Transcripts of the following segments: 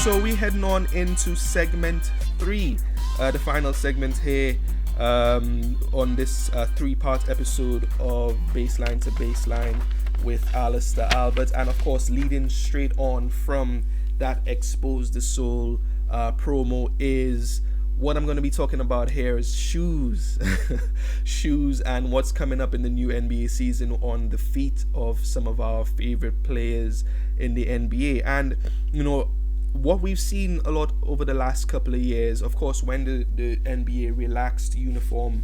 so we heading on into segment 3, the final segment here on this 3-part episode of Baseline to Baseline with Alister Albert, and of course leading straight on from that Expose the Soul promo is what I'm going to be talking about here is shoes. Shoes and what's coming up in the new NBA season on the feet of some of our favorite players in the NBA. And you know what we've seen a lot over the last couple of years, of course, when the NBA relaxed uniform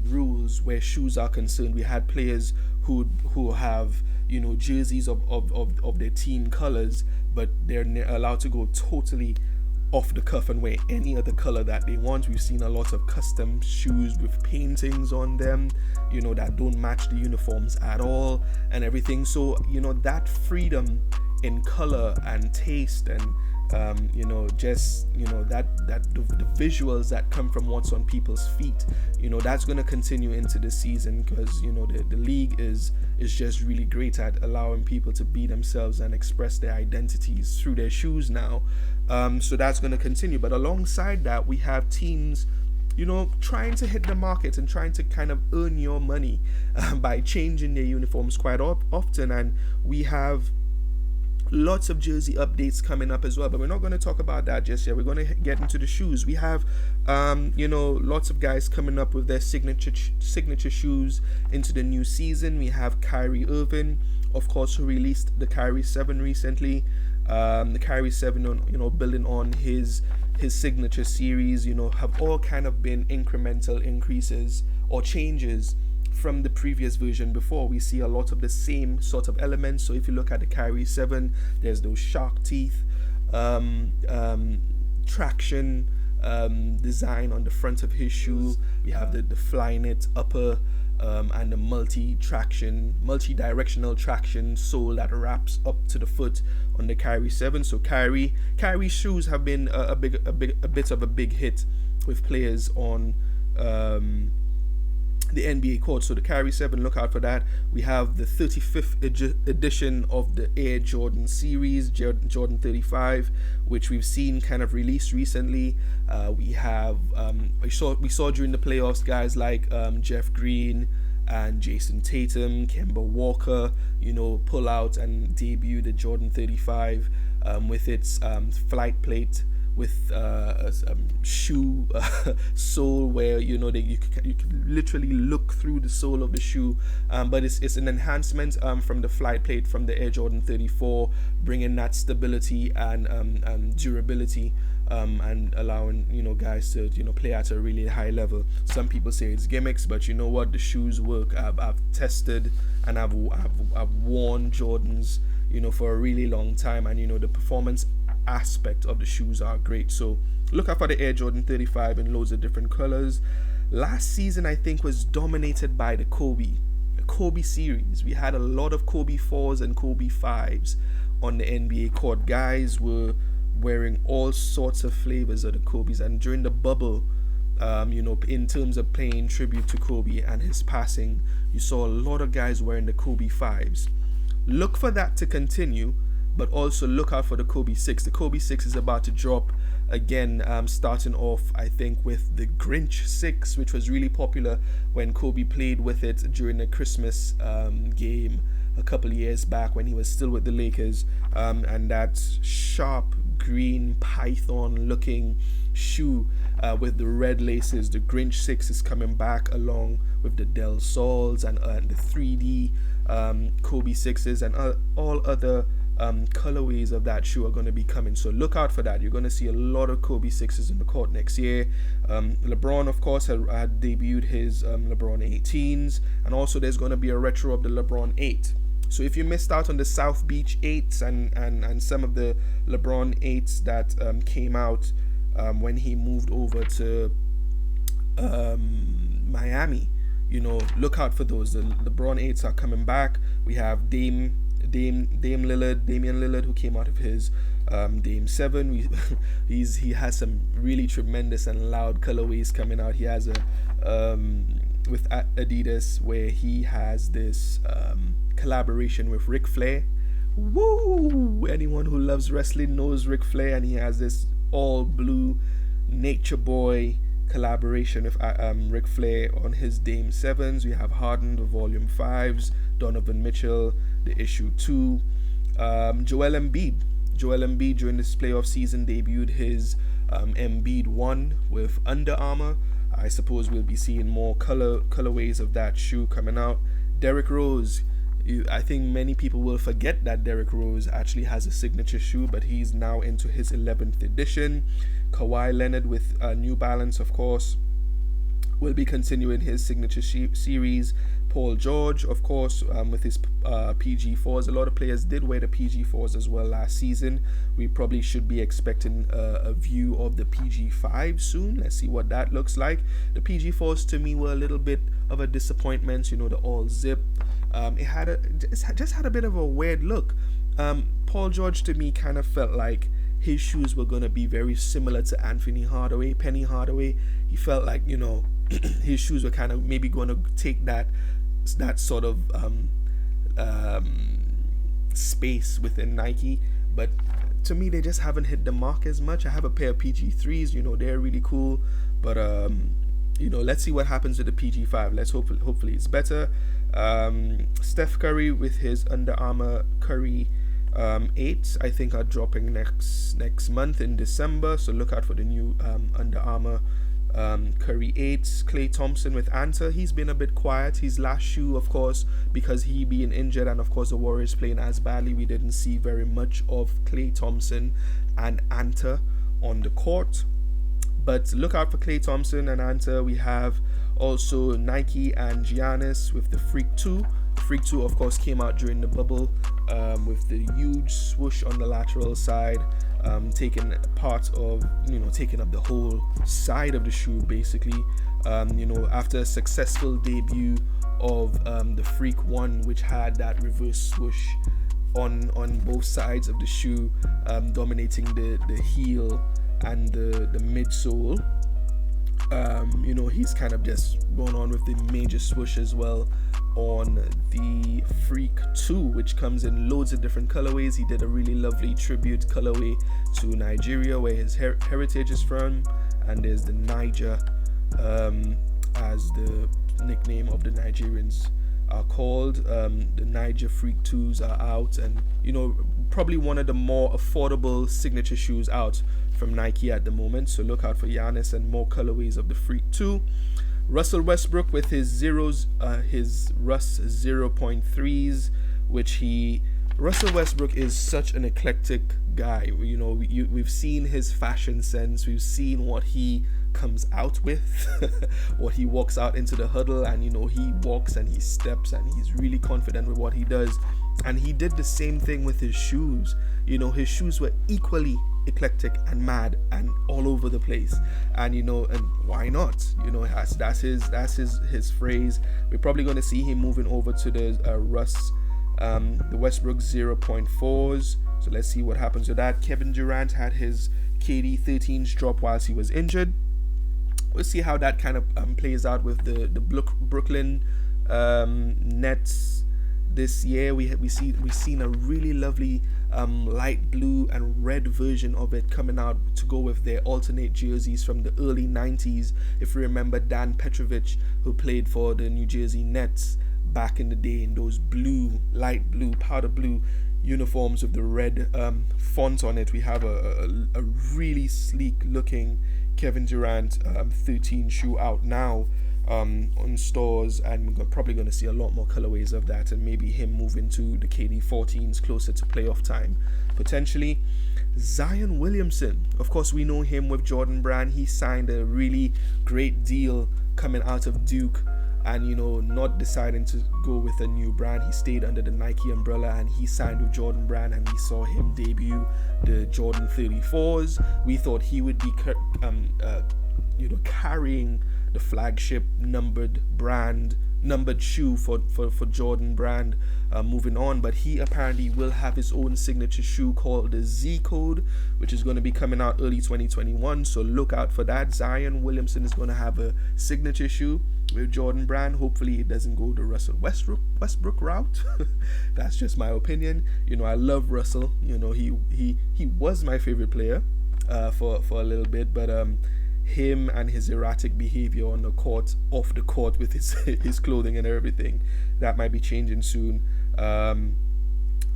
rules where shoes are concerned, we had players who have, you know, jerseys of their team colors, but they're allowed to go totally off the cuff and wear any other color that they want. We've seen a lot of custom shoes with paintings on them, you know, that don't match the uniforms at all and everything. So, you know, that freedom in color and taste and you know, just, you know, that the visuals that come from what's on people's feet, you know, that's going to continue into the season, because, you know, the league is just really great at allowing people to be themselves and express their identities through their shoes now. So that's going to continue. But alongside that, we have teams, you know, trying to hit the market and trying to kind of earn your money by changing their uniforms quite often. And we have lots of jersey updates coming up as well, but we're not going to talk about that just yet. We're going to get into the shoes. We have you know, lots of guys coming up with their signature shoes into the new season. We have Kyrie Irving, of course, who released the Kyrie 7 recently. The Kyrie 7, you know, building on his signature series, you know, have all kind of been incremental increases or changes from the previous version before. We see a lot of the same sort of elements. So if you look at the Kyrie 7, there's those shark teeth traction design on the front of his shoe. We have the Flyknit upper and the multi-directional traction sole that wraps up to the foot on the Kyrie 7. So Kyrie's shoes have been a bit of a big hit with players on the NBA court. So the Kyrie 7, look out for that. We have the 35th edition of the Air Jordan series, Jordan 35, which we've seen kind of released recently. We have we saw during the playoffs guys like Jeff Green and Jason Tatum, Kemba Walker, you know, pull out and debut the Jordan 35 with its flight plate with a shoe sole where, you know, you can literally look through the sole of the shoe, but it's an enhancement from the flight plate from the Air Jordan 34, bringing that stability and durability and allowing, you know, guys to, you know, play at a really high level. Some people say it's gimmicks, but you know what, the shoes work. I've tested and I've worn Jordans, you know, for a really long time, and you know, the performance aspect of the shoes are great. So look out for the Air Jordan 35 in loads of different colors. Last season, I think, was dominated by the Kobe series. We had a lot of Kobe 4s and Kobe 5s on the NBA court. Guys were wearing all sorts of flavors of the Kobe's, and during the bubble, you know, in terms of paying tribute to Kobe and his passing, you saw a lot of guys wearing the Kobe 5s. Look for that to continue, but also look out for the Kobe 6. The Kobe 6 is about to drop again, starting off, I think, with the Grinch 6, which was really popular when Kobe played with it during the Christmas game a couple of years back when he was still with the Lakers, and that sharp green python looking shoe with the red laces. The Grinch 6 is coming back along with the Del Sols and the 3D Kobe 6s, and all other colorways of that shoe are going to be coming. So look out for that. You're going to see a lot of Kobe 6s in the court next year. LeBron, of course, had debuted his LeBron 18s, and also there's going to be a retro of the LeBron 8. So if you missed out on the South Beach 8s and some of the LeBron 8s that came out when he moved over to Miami, you know, look out for those. The LeBron 8s are coming back. We have Damian Lillard, who came out of his Dame 7. He has some really tremendous and loud colorways coming out. He has a with Adidas where he has this collaboration with Ric Flair, Woo! Anyone who loves wrestling knows Ric Flair, and he has this all blue Nature Boy collaboration with Ric Flair on his Dame 7s. We have Harden, the Volume 5s, Donovan Mitchell, the Issue 2. Joel Embiid during this playoff season debuted his Embiid 1 with Under Armour. I suppose we'll be seeing more colorways of that shoe coming out. Derrick Rose, I think many people will forget that Derrick Rose actually has a signature shoe, but he's now into his 11th edition. Kawhi Leonard with New Balance, of course, will be continuing his signature series. Paul George, of course, with his PG4s. A lot of players did wear the PG4s as well last season. We probably should be expecting a view of the PG5 soon. Let's see what that looks like. The PG4s to me were a little bit of a disappointment. You know, the all zip. It just had a bit of a weird look. Paul George to me kind of felt like his shoes were going to be very similar to Penny Hardaway. He felt like, you know, his shoes were kind of maybe going to take that sort of space within Nike, but to me they just haven't hit the mark as much. I have a pair of PG3s, you know, they're really cool, but you know, let's see what happens with the PG5. Let's hopefully it's better. Steph Curry with his Under Armour Curry 8, I think, are dropping next month in December, so look out for the new Under Armour Curry 8. Klay Thompson with Anta, he's been a bit quiet. His last shoe, of course, because he being injured and of course the Warriors playing as badly, we didn't see very much of Klay Thompson and Anta on the court. But look out for Klay Thompson and Anta. We have also Nike and Giannis with the Freak 2. Freak 2, of course, came out during the bubble with the huge swoosh on the lateral side, taking part of, you know, taking up the whole side of the shoe basically. You know, after a successful debut of the Freak 1, which had that reverse swoosh on both sides of the shoe, dominating the heel and the midsole. You know, he's kind of just going on with the major swoosh as well on the Freak 2, which comes in loads of different colorways. He did a really lovely tribute colorway to Nigeria, where his heritage is from, and there's the Niger as the nickname of the Nigerians are called. The Niger Freak 2s are out, and you know, probably one of the more affordable signature shoes out from Nike at the moment, so look out for Giannis and more colorways of the Freak 2. Russell Westbrook with his zeros, his Russ 0.3s, Russell Westbrook is such an eclectic guy. You know, we've seen his fashion sense, we've seen what he comes out with, what he walks out into the huddle, and you know, he walks and he steps and he's really confident with what he does. And he did the same thing with his shoes. You know, his shoes were equally eclectic and mad and all over the place, and you know, and why not? You know, that's his phrase. We're probably going to see him moving over to the the Westbrook 0.4s, so let's see what happens with that. Kevin Durant had his KD 13s drop whilst he was injured. We'll see how that kind of plays out with the Brooklyn Nets this year. We've seen a really lovely light blue and red version of it coming out to go with their alternate jerseys from the early 90s. If you remember Dan Petrovic, who played for the New Jersey Nets back in the day, in those blue, light blue, powder blue uniforms with the red font on it. We have a really sleek looking Kevin Durant 13 shoe out now on stores, and we're probably going to see a lot more colorways of that, and maybe him moving to the KD 14s closer to playoff time potentially. Zion Williamson, of course, we know him with Jordan Brand. He signed a really great deal coming out of Duke, and you know, not deciding to go with a new brand, he stayed under the Nike umbrella and he signed with Jordan Brand, and we saw him debut the Jordan 34s. We thought he would be carrying the flagship numbered shoe for Jordan Brand moving on, but he apparently will have his own signature shoe called the Z Code, which is going to be coming out early 2021, so look out for that. Zion Williamson is going to have a signature shoe. with Jordan Brand. Hopefully it doesn't go the Russell Westbrook route. That's just my opinion. I love Russell. He was my favorite player for a little bit, but him and his erratic behavior on the court, off the court with his clothing and everything, that might be changing soon. And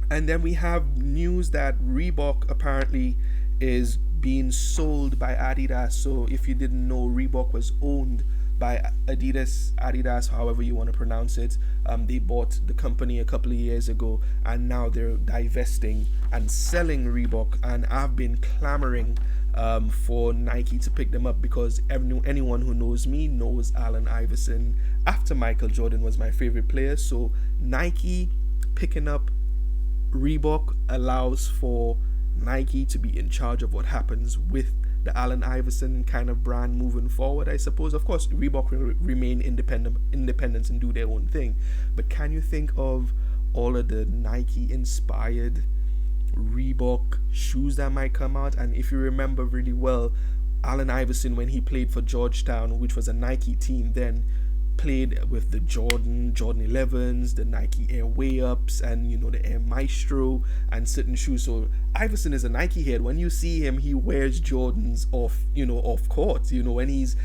then we have news that Reebok apparently is being sold by Adidas. So if you didn't know, Reebok was owned by Adidas, however you want to pronounce it. They bought the company a couple of years ago, and now they're divesting and selling Reebok. And I've been clamoring for Nike to pick them up, because anyone who knows me knows Allen Iverson after Michael Jordan was my favorite player. So Nike picking up Reebok allows for Nike to be in charge of what happens with the Allen Iverson kind of brand moving forward, I suppose. Of course, Reebok will remain independent and do their own thing. But can you think of all of the Nike-inspired Reebok shoes that might come out? And if you remember really well, Allen Iverson, when he played for Georgetown, which was a Nike team then, played with the Jordan 11s, the Nike Air Way Ups, and the Air Maestro and certain shoes. So Iverson is a Nike head. When you see him, he wears Jordans off court. When he's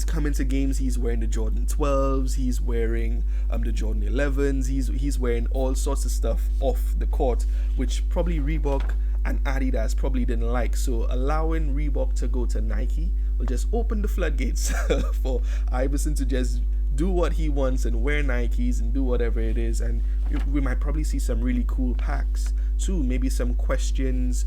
coming to games, he's wearing the Jordan 12s, he's wearing the Jordan 11s, he's wearing all sorts of stuff off the court, which probably Reebok and Adidas probably didn't like. So allowing Reebok to go to Nike will just open the floodgates for Iverson to just do what he wants and wear Nikes and do whatever it is. And we might probably see some really cool packs too, maybe some questions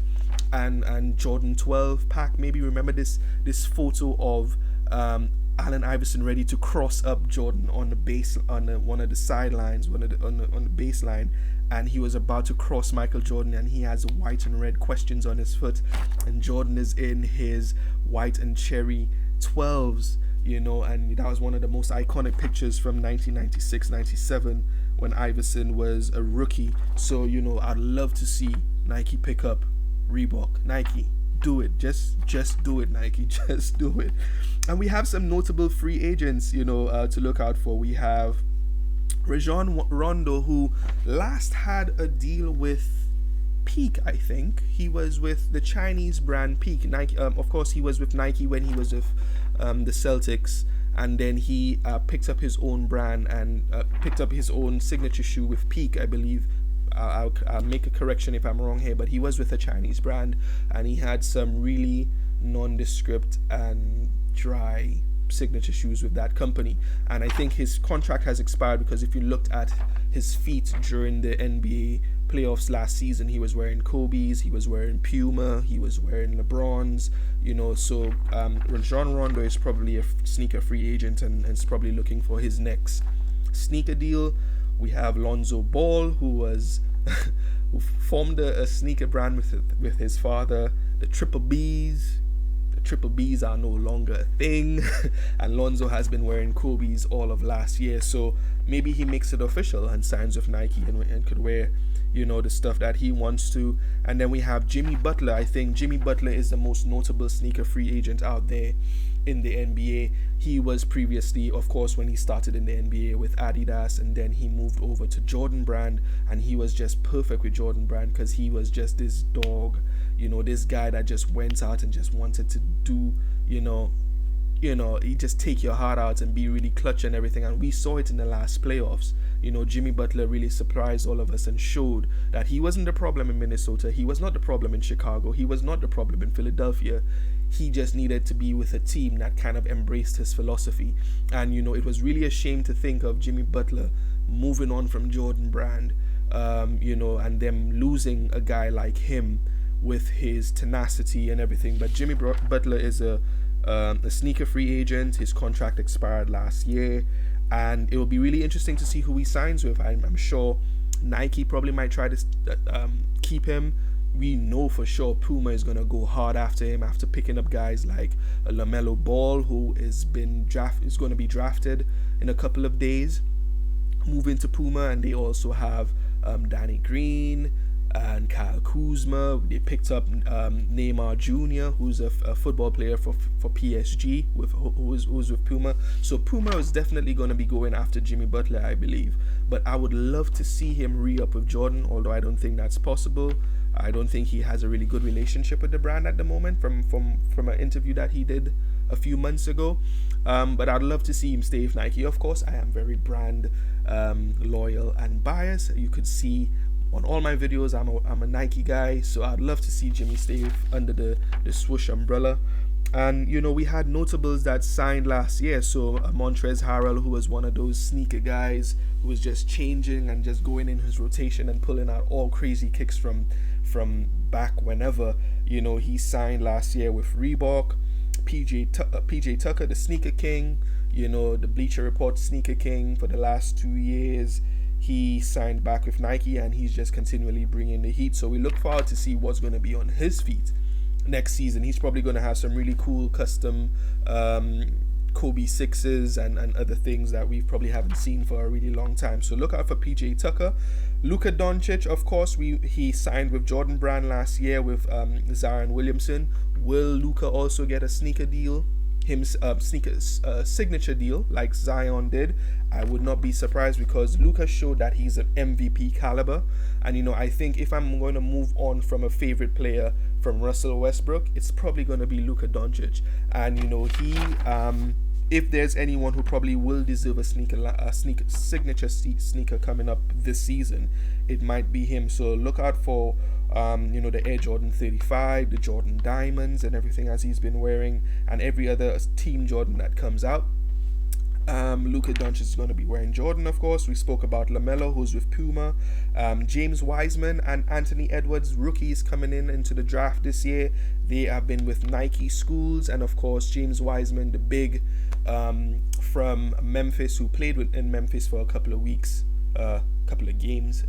and Jordan 12 pack. Maybe remember this photo of Allen Iverson ready to cross up Jordan on the base, on one of the sidelines, on the baseline, and he was about to cross Michael Jordan, and he has white and red questions on his foot, and Jordan is in his white and cherry 12s, and that was one of the most iconic pictures from 1996-97 when Iverson was a rookie. So I'd love to see Nike pick up Reebok. Nike, do it. Just do it, Nike. Just do it. And we have some notable free agents, to look out for. We have Rajon Rondo, who last had a deal with Peak, I think. He was with the Chinese brand Peak. Nike, of course, he was with Nike when he was with the Celtics, and then he picked up his own brand and picked up his own signature shoe with Peak, I believe. I'll make a correction if I'm wrong here, but he was with a Chinese brand, and he had some really nondescript and dry signature shoes with that company. And I think his contract has expired, because if you looked at his feet during the NBA playoffs last season, he was wearing Kobe's, he was wearing Puma, he was wearing LeBron's, so Rajon Rondo is probably a sneaker free agent and is probably looking for his next sneaker deal. We have Lonzo Ball, who formed a sneaker brand with his father, the Triple B's. Triple B's are no longer a thing, and Lonzo has been wearing Kobe's all of last year. So maybe he makes it official and signs with Nike and could wear the stuff that he wants to. And then we have Jimmy Butler. I think Jimmy Butler is the most notable sneaker free agent out there in the NBA. He was previously, of course, when he started in the NBA with Adidas, and then he moved over to Jordan Brand, and he was just perfect with Jordan Brand because he was just this dog, this guy that just went out and just wanted to do, he just take your heart out and be really clutch and everything. And we saw it in the last playoffs. Jimmy Butler really surprised all of us and showed that he wasn't the problem in Minnesota. He was not the problem in Chicago. He was not the problem in Philadelphia. He just needed to be with a team that kind of embraced his philosophy. And, it was really a shame to think of Jimmy Butler moving on from Jordan Brand, and them losing a guy like him with his tenacity and everything. But Jimmy Butler is a sneaker free agent. His contract expired last year, and it will be really interesting to see who he signs with. I'm sure Nike probably might try to keep him. We know for sure Puma is going to go hard after him after picking up guys like LaMelo Ball, who is going to be drafted in a couple of days, moving to Puma. And they also have Danny Green and Kyle Kuzma. They picked up Neymar Jr., who's a football player for PSG, who's with Puma. So Puma is definitely going to be going after Jimmy Butler, I believe. But I would love to see him re-up with Jordan, although I don't think that's possible. I don't think he has a really good relationship with the brand at the moment from an interview that he did a few months ago. But I'd love to see him stay with Nike. Of course, I am very brand loyal and biased. You could see on all my videos I'm a Nike guy, so I'd love to see Jimmy stay under the swoosh umbrella. And we had notables that signed last year. So Montrezl Harrell, who was one of those sneaker guys who was just changing and just going in his rotation and pulling out all crazy kicks from back whenever. He signed last year with Reebok. PJ Tucker, the sneaker king, the Bleacher Report sneaker king for the last 2 years. He signed back with Nike, and he's just continually bringing the heat. So we look forward to see what's going to be on his feet next season. He's probably going to have some really cool custom Kobe 6s and other things that we probably haven't seen for a really long time. So look out for PJ Tucker. Luka Doncic, of course, he signed with Jordan Brand last year with Zion Williamson. Will Luka also get a sneaker deal? Signature deal like Zion did? I would not be surprised, because Luka showed that he's an MVP caliber. And I think if I'm going to move on from a favorite player from Russell Westbrook, it's probably going to be Luka Doncic. And he if there's anyone who probably will deserve a signature sneaker coming up this season, it might be him. So look out for the Air Jordan 35, the Jordan Diamonds, and everything as he's been wearing, and every other Team Jordan that comes out. Luka Doncic is going to be wearing Jordan, of course. We spoke about LaMelo, who's with Puma. James Wiseman and Anthony Edwards, rookies coming into the draft this year. They have been with Nike schools, and of course James Wiseman, the big from Memphis, who played in Memphis for a couple of weeks, couple of games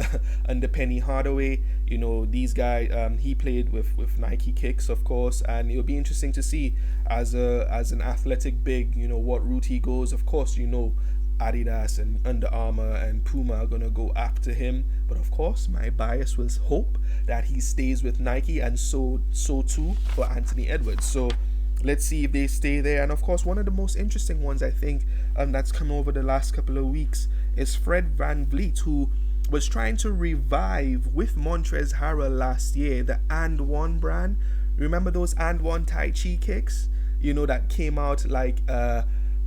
under Penny Hardaway. These guys, he played with Nike kicks, of course, and it'll be interesting to see as an athletic big, what route he goes. Of course, Adidas and Under Armour and Puma are gonna go after him, but of course my bias was hope that he stays with Nike, and so too for Anthony Edwards. So let's see if they stay there. And of course, one of the most interesting ones I think that's come over the last couple of weeks is Fred VanVleet, who was trying to revive with Montrezl Harrell last year the And One brand. Remember those And One Tai Chi kicks? That came out like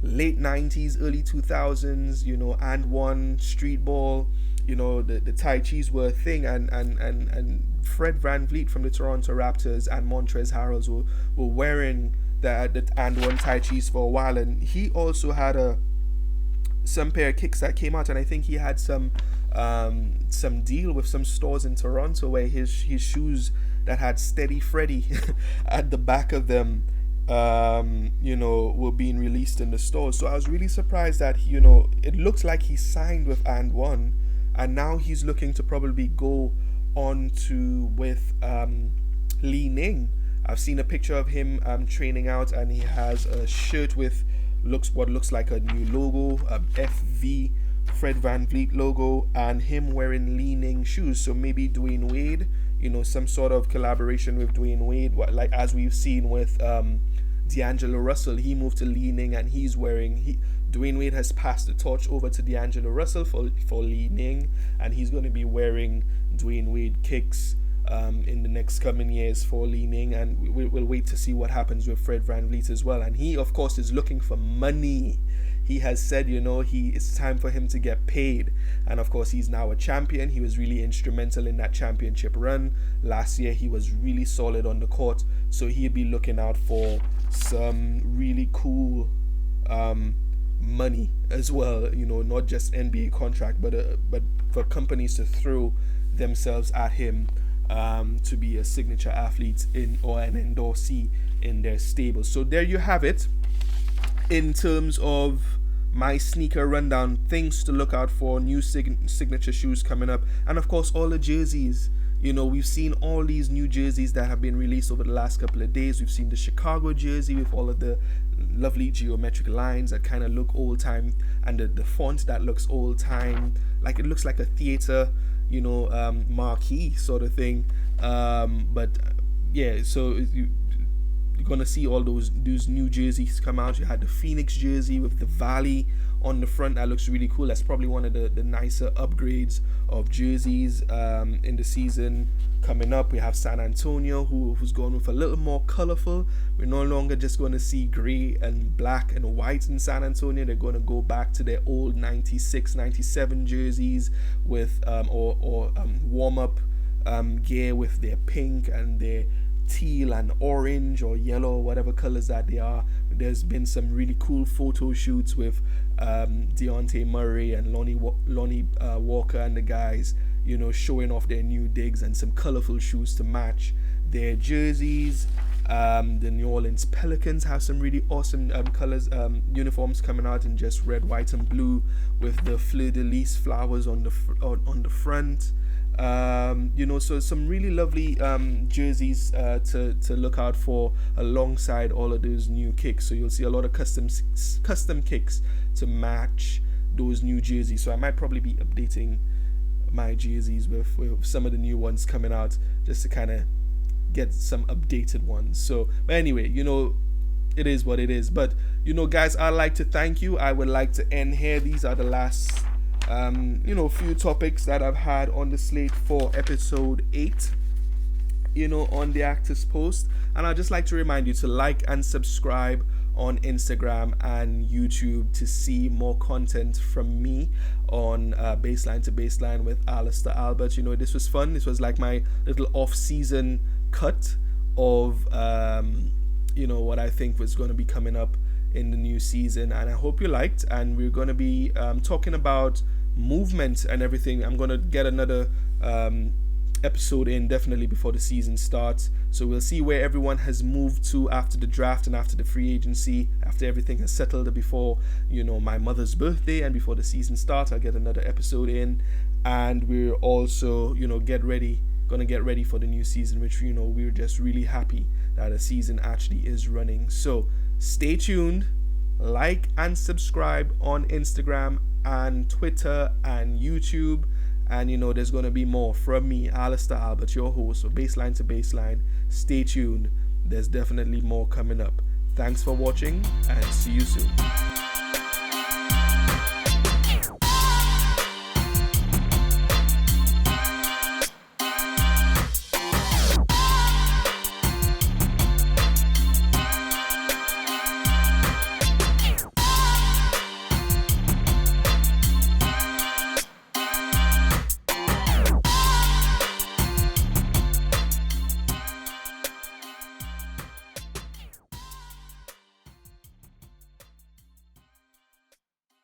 late 90s, early 2000s, And One, Street Ball, the Tai Chis were a thing, and Fred VanVleet from the Toronto Raptors and Montrezl Harrell were wearing the And One Tai Chis for a while, and he also had some pair of kicks that came out, and I think he had some deal with some stores in Toronto where his shoes that had Steady Freddy at the back of them were being released in the stores. So I was really surprised that it looks like he signed with And One, and now he's looking to probably go on to with Li-Ning. I've seen a picture of him training out, and he has a shirt with what looks like a new logo, FV Fred VanVleet logo, and him wearing Li-Ning shoes. So maybe Dwayne Wade, some sort of collaboration with Dwayne Wade, like as we've seen with D'Angelo Russell. He moved to Li-Ning, and Dwayne Wade has passed the torch over to D'Angelo Russell for Li-Ning, and he's going to be wearing Dwayne Wade kicks in the next coming years for Li-Ning, and we'll wait to see what happens with Fred VanVleet as well. And he, of course, is looking for money. He has said, it's time for him to get paid. And of course, he's now a champion. He was really instrumental in that championship run. Last year, he was really solid on the court. So he'll be looking out for some really cool money as well. Not just NBA contract, but for companies to throw themselves at him to be a signature athlete or an endorsee in their stable. So there you have it. In terms of my sneaker rundown, things to look out for, new signature shoes coming up, and of course all the jerseys. We've seen all these new jerseys that have been released over the last couple of days. We've seen the Chicago jersey with all of the lovely geometric lines that kind of look old time, and the font that looks old time, like it looks like a theater marquee sort of thing. But yeah, so you're gonna see all those new jerseys come out. You had the Phoenix jersey with the Valley on the front. That looks really cool. That's probably one of the nicer upgrades of jerseys in the season coming up. We have San Antonio, who's going with a little more colorful. We're no longer just going to see gray and black and white in San Antonio. They're going to go back to their old 96, 97 jerseys with warm-up gear with their pink and their teal and orange or yellow, whatever colors that they are. There's been some really cool photo shoots with Deontay Murray and Lonnie Walker and the guys, showing off their new digs and some colorful shoes to match their jerseys. The New Orleans Pelicans have some really awesome colors, uniforms coming out in just red, white, and blue with the fleur-de-lis flowers on the front. So some really lovely jerseys to look out for alongside all of those new kicks. So you'll see a lot of custom kicks to match those new jerseys. So I might probably be updating my jerseys with some of the new ones coming out, just to kind of get some updated ones. So, but anyway, it is what it is. But guys, I'd like to thank you. I would like to end here. These are the last few topics that I've had on the slate for episode 8 on the Actors Post. And I'd just like to remind you to like and subscribe on Instagram and YouTube to see more content from me on Baseline to Baseline with Alister Albert. This was fun. This was like my little off-season cut of what I think was going to be coming up in the new season, and I hope you liked. And we're going to be talking about movement and everything. I'm going to get another episode in definitely before the season starts, so we'll see where everyone has moved to after the draft and after the free agency, after everything has settled, before my mother's birthday and before the season starts. I'll get another episode in, and we're also gonna get ready for the new season, which we're just really happy that the season actually is running. So stay tuned, like and subscribe on Instagram and Twitter and YouTube. And there's going to be more from me, Alister Albert, your host for Baseline to Baseline. Stay tuned. There's definitely more coming up. Thanks for watching, and see you soon.